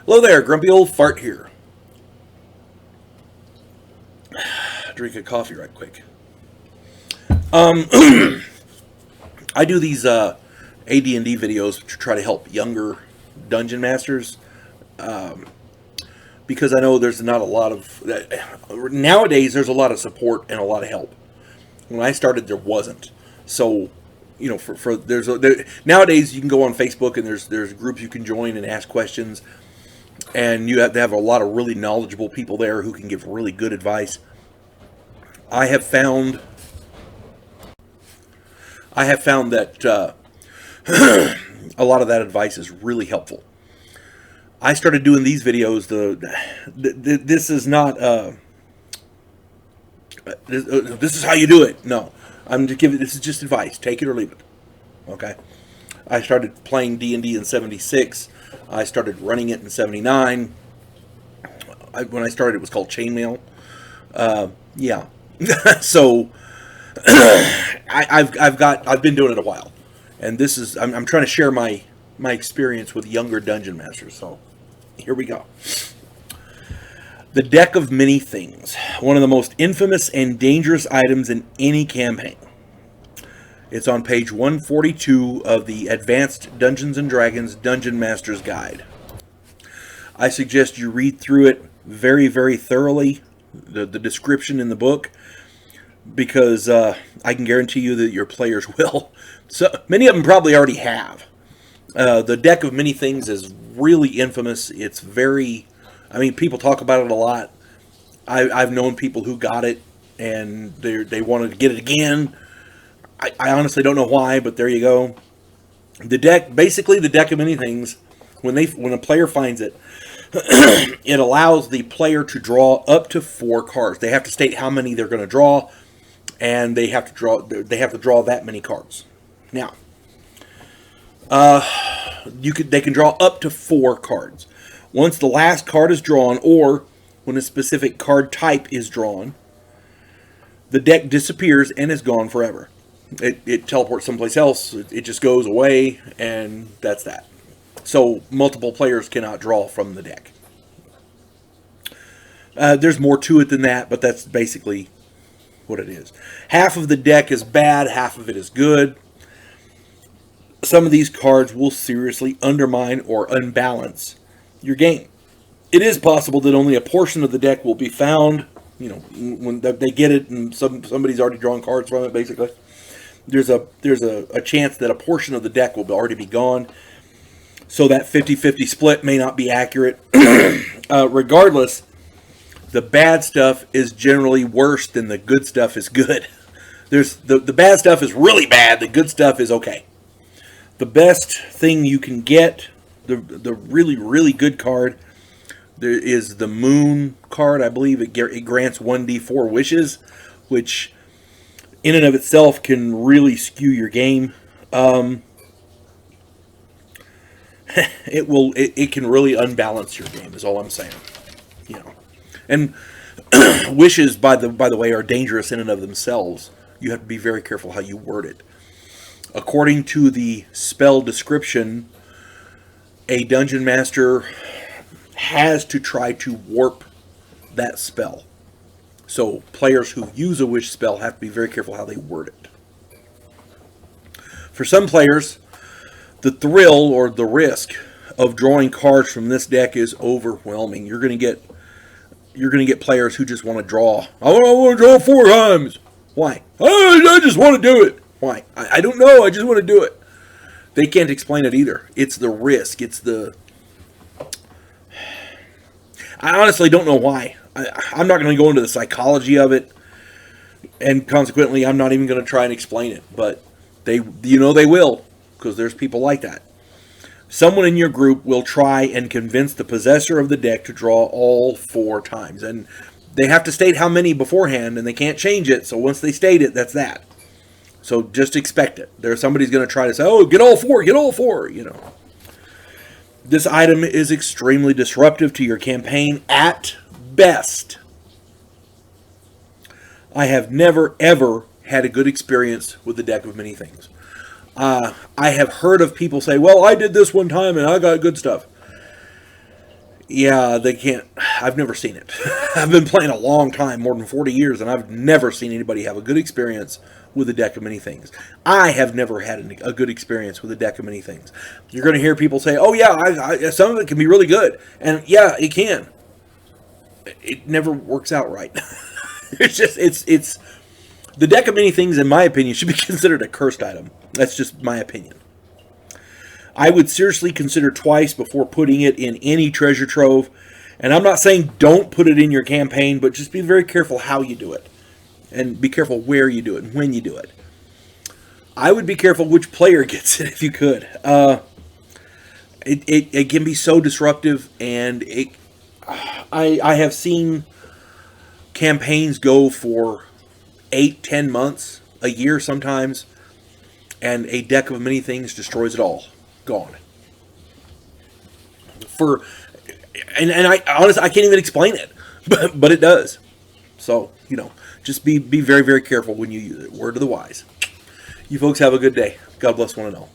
Hello there, Grumpy Old Fart here. Drink a coffee right quick. I do these AD&D videos to try to help younger dungeon masters because I know there's not a lot of nowadays. There's a lot of support and a lot of help. When I started, there wasn't. So, you know, nowadays you can go on Facebook and there's groups you can join and ask questions, and you have to have a lot of really knowledgeable people there who can give really good advice. I have found that a lot of that advice is really helpful. I started doing these videos. This is not this is how you do it. No, I'm just giving. This is just advice. Take it or leave it. Okay. I started playing D&D in '76. I started running it in '79. When I started, it was called Chainmail. Yeah. So I've been doing it a while, and this is I'm trying to share my experience with younger dungeon masters. So here we go. The deck of many things, one of the most infamous and dangerous items in any campaign. It's on page 142 of the Advanced Dungeons & Dragons Dungeon Master's Guide. I suggest you read through it very, very thoroughly, the description in the book, because I can guarantee you that your players will. So many of them probably already have. The deck of many things is really infamous. It's very, I mean, people talk about it a lot. I've known people who got it and they wanted to get it again. I honestly don't know why, but there you go. The deck, basically the deck of many things, when a player finds it, it allows the player to draw up to 4 cards. They have to state how many they're going to draw, and they have to draw that many cards. Now, they can draw up to 4 cards. Once the last card is drawn, or when a specific card type is drawn, the deck disappears and is gone forever. It teleports someplace else. It just goes away, and that's that. So multiple players cannot draw from the deck. There's more to it than that, but that's basically what it is. Half of the deck is bad, half of it is good. Some of these cards will seriously undermine or unbalance your game. It is possible that only a portion of the deck will be found. You know, when they get it and somebody's already drawn cards from it, basically. There's a chance that a portion of the deck will already be gone. So that 50-50 split may not be accurate. Regardless, the bad stuff is generally worse than the good stuff is good. The bad stuff is really bad. The good stuff is okay. The best thing you can get, the really, really good card, there is the Moon card. I believe it grants 1d4 wishes, which in and of itself can really skew your game. It can really unbalance your game, is all I'm saying. You know. And wishes, by the way, are dangerous in and of themselves. You have to be very careful how you word it. According to the spell description, a dungeon master has to try to warp that spell. So players who use a wish spell have to be very careful how they word it. For some players, the thrill or the risk of drawing cards from this deck is overwhelming. You're going to get players who just want to draw. I want to draw 4 times. Why? I just want to do it. Why? I don't know. I just want to do it. They can't explain it either. It's the risk. I honestly don't know why. I'm not going to go into the psychology of it, and consequently, I'm not even going to try and explain it. But they will, because there's people like that. Someone in your group will try and convince the possessor of the deck to draw all 4 times, and they have to state how many beforehand, and they can't change it. So once they state it, that's that. So just expect it. Somebody's going to try to say, "Oh, get all 4, get all 4." You know. This item is extremely disruptive to your campaign at best. I have never, ever had a good experience with the deck of many things. I have heard of people say, "Well, I did this one time and I got good stuff." Yeah, they can't. I've never seen it. I've been playing a long time, more than 40 years, and I've never seen anybody have a good experience with a deck of many things. I have never had a good experience with a deck of many things. You're going to hear people say, "Oh yeah, some of it can be really good," and yeah, it can. It never works out right. It's the deck of many things, in my opinion, should be considered a cursed item. That's just my opinion. I would seriously consider twice before putting it in any treasure trove. And I'm not saying don't put it in your campaign, but just be very careful how you do it. And be careful where you do it and when you do it. I would be careful which player gets it if you could. It can be so disruptive, and I have seen campaigns go for 8-10 months, a year sometimes, and a deck of many things destroys it all. Gone. And I honestly, I can't even explain it, but it does. So, just be very, very careful when you use it. Word to the wise. You folks have a good day. God bless one and all.